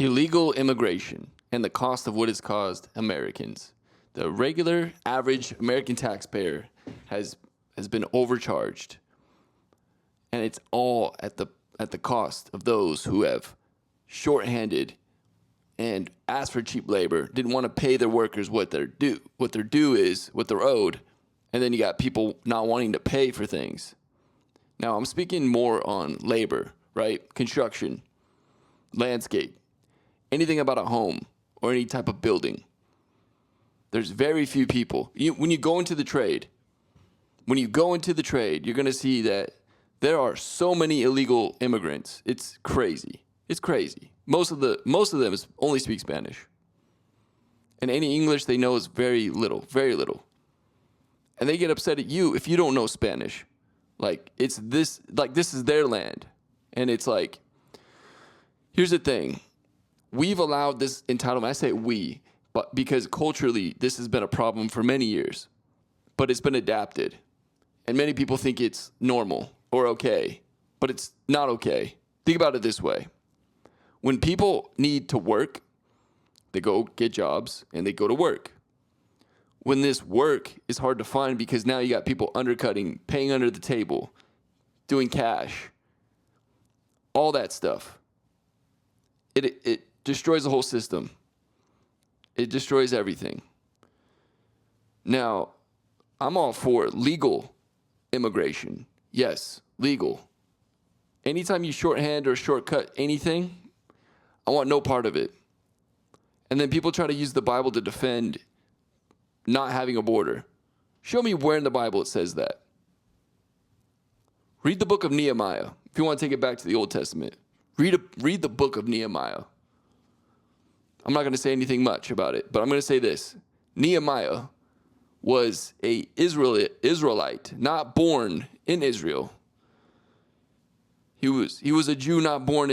Illegal immigration and the cost of what it's caused Americans. The regular average American taxpayer has been overcharged. And it's all at the cost of those who have shorthanded and asked for cheap labor, didn't want to pay their workers what their due is, what they're owed. And then you got people not wanting to pay for things. Now, I'm speaking more on labor, right? Construction, landscape, anything about a home or any type of building. There's very few people. When you go into the trade, you're going to see that there are so many illegal immigrants. It's crazy. It's crazy. Most of them only speak Spanish. And any English they know is very little, very little. And they get upset at you if you don't know Spanish. This is their land. And it's like, here's the thing. We've allowed this entitlement. I say we, but because culturally this has been a problem for many years. But it's been adapted. And many people think it's normal or okay, but it's not okay. Think about it this way. When people need to work, they go get jobs and they go to work. When this work is hard to find because now you got people undercutting, paying under the table, doing cash, all that stuff. It destroys the whole system. It destroys everything. Now, I'm all for legal immigration. Yes, legal. Anytime you shorthand or shortcut anything, I want no part of it. And then people try to use the Bible to defend not having a border. Show me where in the Bible it says that. Read the book of Nehemiah. If you want to take it back to the Old Testament, read the book of Nehemiah. I'm not going to say anything much about it, but I'm going to say this. Nehemiah was a Israelite, not born in Israel. He was a Jew not born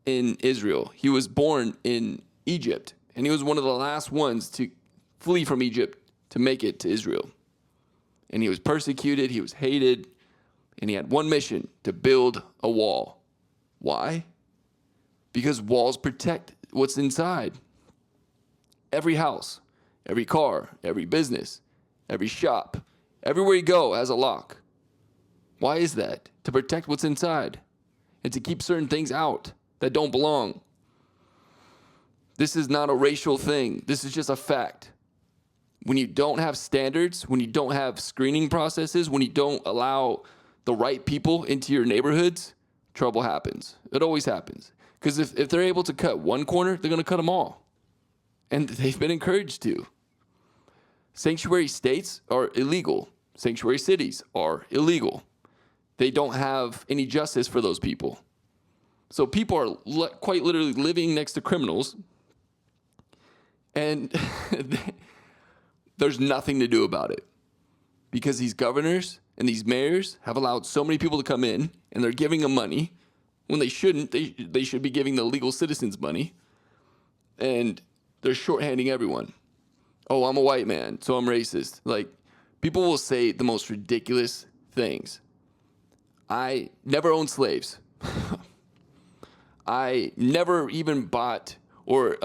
in Israel. He was born in Egypt, and he was one of the last ones to flee from Egypt to make it to Israel. And he was persecuted, he was hated, and he had one mission: to build a wall. Why? Because walls protect what's inside. Every house, every car, every business, every shop, everywhere you go has a lock. Why is that? To protect what's inside and to keep certain things out that don't belong. This is not a racial thing. This is just a fact. When you don't have standards, when you don't have screening processes, when you don't allow the right people into your neighborhoods, trouble happens. It always happens. Because if they're able to cut one corner, they're going to cut them all. And they've been encouraged to. Sanctuary states are illegal. Sanctuary cities are illegal. They don't have any justice for those people. So people are quite literally living next to criminals, and there's nothing to do about it. Because these governors and these mayors have allowed so many people to come in, and they're giving them money when they shouldn't. They should be giving the legal citizens money, and they're shorthanding everyone. Oh, I'm a white man, so I'm racist. People will say the most ridiculous things. I never owned slaves. I never even bought or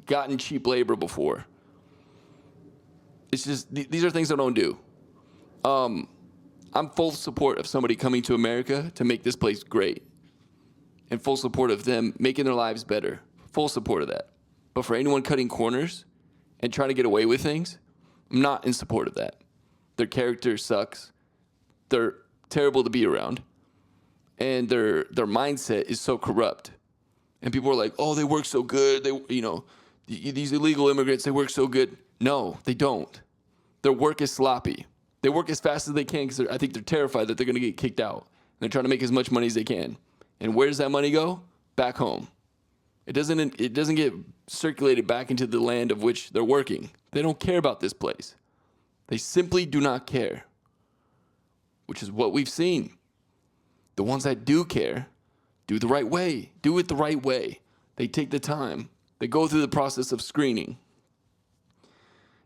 gotten cheap labor before. It's just, these are things I don't do. I'm full support of somebody coming to America to make this place great. And full support of them making their lives better. Full support of that. But for anyone cutting corners and trying to get away with things, I'm not in support of that. Their character sucks. They're terrible to be around. And their mindset is so corrupt. And people are like, oh, they work so good. These illegal immigrants, they work so good. No, they don't. Their work is sloppy. They work as fast as they can because I think they're terrified that they're going to get kicked out. And they're trying to make as much money as they can. And where does that money go? Back home. It doesn't get circulated back into the land of which they're working. They don't care about this place. They simply do not care, which is what we've seen. The ones that do care do the right way. Do it the right way. They take the time. They go through the process of screening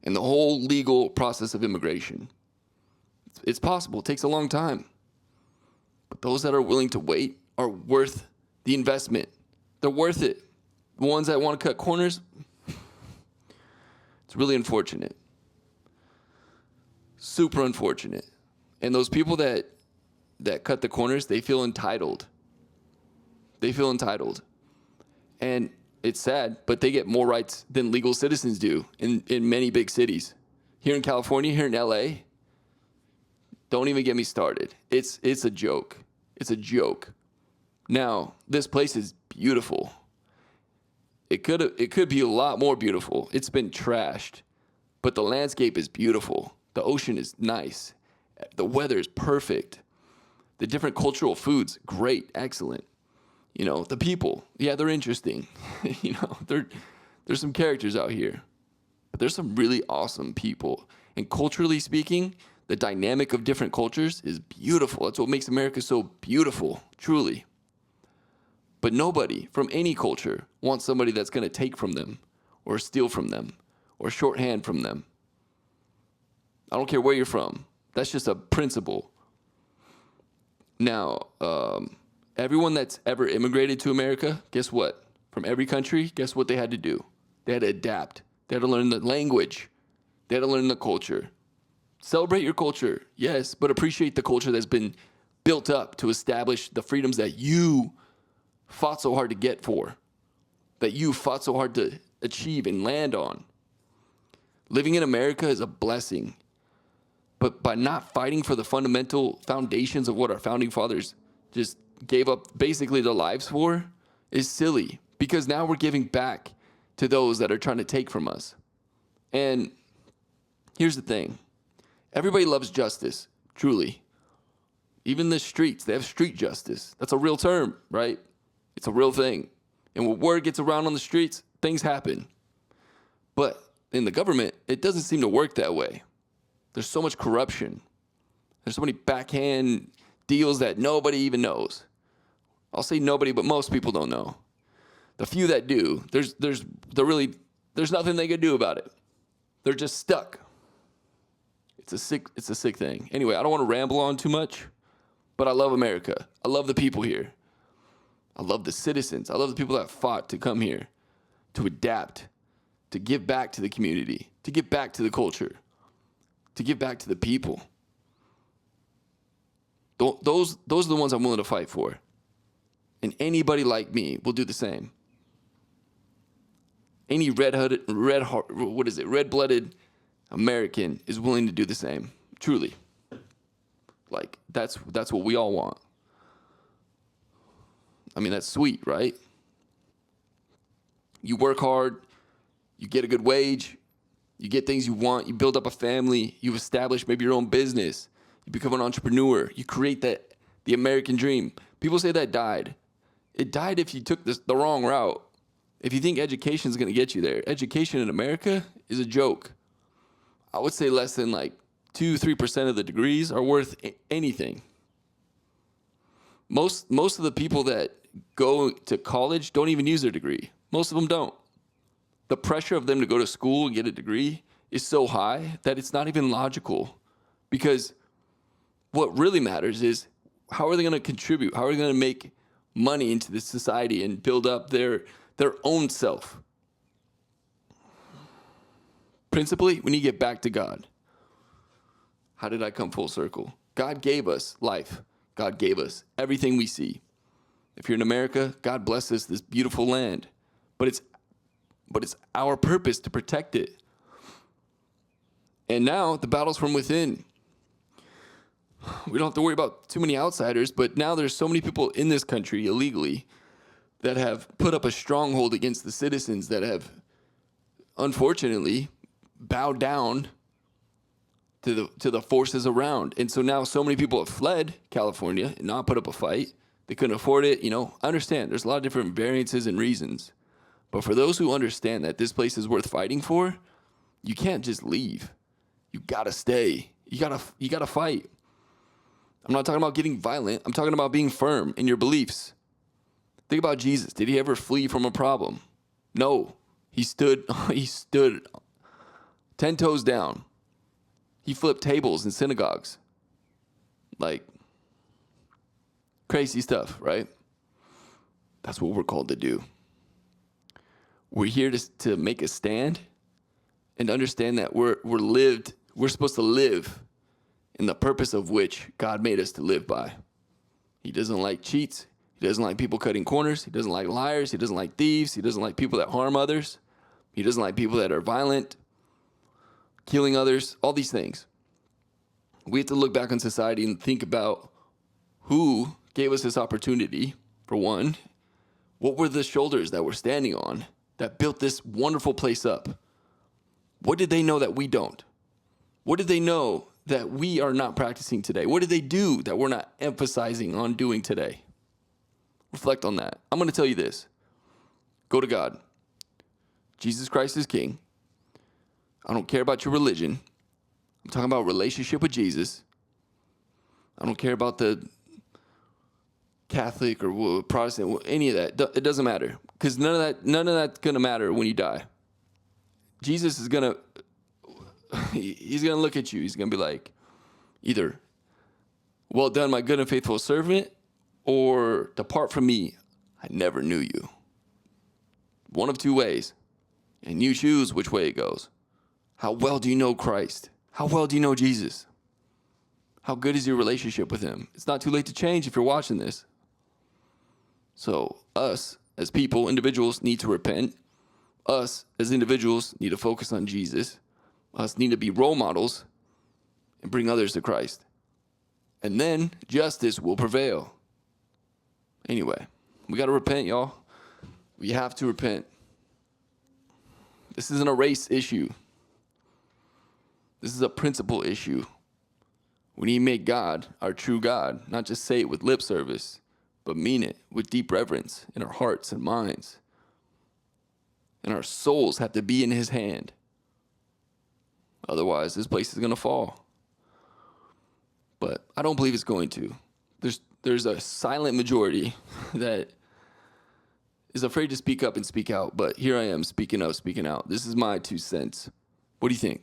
and the whole legal process of immigration. It's possible. It takes a long time. But those that are willing to wait are worth the investment. They're worth it. The ones that want to cut corners, it's really unfortunate. Super unfortunate. And those people that cut the corners, they feel entitled. They feel entitled. And it's sad, but they get more rights than legal citizens do in many big cities. Here in California, here in LA, don't even get me started. It's a joke. It's a joke. Now, this place is beautiful. It could be a lot more beautiful. It's been trashed, but the landscape is beautiful. The ocean is nice. The weather is perfect. The different cultural foods, great, excellent. You know, the people, yeah, they're interesting. You know, there's some characters out here, but there's some really awesome people. And culturally speaking, the dynamic of different cultures is beautiful. That's what makes America so beautiful, truly. But nobody from any culture wants somebody that's going to take from them or steal from them or shorthand from them. I don't care where you're from. That's just a principle. Now, everyone that's ever immigrated to America, guess what? From every country, guess what they had to do? They had to adapt. They had to learn the language. They had to learn the culture. Celebrate your culture, yes, but appreciate the culture that's been built up to establish the freedoms that you fought so hard to get for, that you fought so hard to achieve and land on. Living in America is a blessing, but by not fighting for the fundamental foundations of what our founding fathers just gave up basically their lives for is silly, because now we're giving back to those that are trying to take from us. And here's the thing. Everybody loves justice, truly. Even the streets, they have street justice. That's a real term, right? It's a real thing. And when word gets around on the streets, things happen. But in the government, it doesn't seem to work that way. There's so much corruption. There's so many backhand deals that nobody even knows. I'll say nobody, but most people don't know. The few that do, there's nothing they can do about it. They're just stuck. It's a sick thing. Anyway, I don't want to ramble on too much, but I love America. I love the people here. I love the citizens. I love the people that fought to come here, to adapt, to give back to the community, to give back to the culture, to give back to the people. Those are the ones I'm willing to fight for. And anybody like me will do the same. Any red-blooded American is willing to do the same. Truly. Like, that's what we all want. I mean, that's sweet, right? You work hard, you get a good wage, you get things you want, you build up a family, you establish maybe your own business, you become an entrepreneur, you create the American dream. People say that died. It died if you took the wrong route. If you think education is going to get you there, education in America is a joke. I would say less than like 2-3% of the degrees are worth anything. Most of the people that go to college don't even use their degree. Most of them don't. The pressure of them to go to school and get a degree is so high that it's not even logical. Because what really matters is, how are they going to contribute? How are they going to make money into this society and build up their own self? Principally, we need to get back to God. How did I come full circle? God gave us life. God gave us everything we see. If you're in America, God bless us this beautiful land. But it's our purpose to protect it. And now the battle's from within. We don't have to worry about too many outsiders, but now there's so many people in this country illegally that have put up a stronghold against the citizens that have, unfortunately, bowed down to the forces around. And so now so many people have fled California and not put up a fight. They couldn't afford it. You know, I understand there's a lot of different variances and reasons. But for those who understand that this place is worth fighting for, you can't just leave. You gotta stay. You gotta fight. I'm not talking about getting violent. I'm talking about being firm in your beliefs. Think about Jesus. Did he ever flee from a problem? No. He stood 10 toes down. He flipped tables in synagogues. Like, crazy stuff, right? That's what we're called to do. We're here to make a stand and understand that we're supposed to live in the purpose of which God made us to live by. He doesn't like cheats. He doesn't like people cutting corners. He doesn't like liars. He doesn't like thieves. He doesn't like people that harm others. He doesn't like people that are violent, killing others, all these things. We have to look back on society and think about who gave us this opportunity, for one. What were the shoulders that we're standing on that built this wonderful place up? What did they know that we don't? What did they know that we are not practicing today? What did they do that we're not emphasizing on doing today? Reflect on that. I'm going to tell you this. Go to God. Jesus Christ is King. I don't care about your religion. I'm talking about relationship with Jesus. I don't care about the Catholic or Protestant, any of that. It doesn't matter, because none of that's gonna matter when you die. Jesus is he's gonna look at you. He's gonna be like, either, well done, my good and faithful servant, or depart from me, I never knew you. One of two ways, and you choose which way it goes. How well do you know Christ? How well do you know Jesus? How good is your relationship with him? It's not too late to change if you're watching this. So us as people, individuals, need to repent. Us as individuals need to focus on Jesus. Us need to be role models and bring others to Christ. And then justice will prevail. Anyway, we got to repent, y'all. We have to repent. This isn't a race issue. This is a principle issue. We need to make God our true God, not just say it with lip service, but mean it with deep reverence in our hearts and minds. And our souls have to be in his hand. Otherwise, this place is going to fall. But I don't believe it's going to. There's a silent majority that is afraid to speak up and speak out. But here I am speaking up, speaking out. This is my 2 cents. What do you think?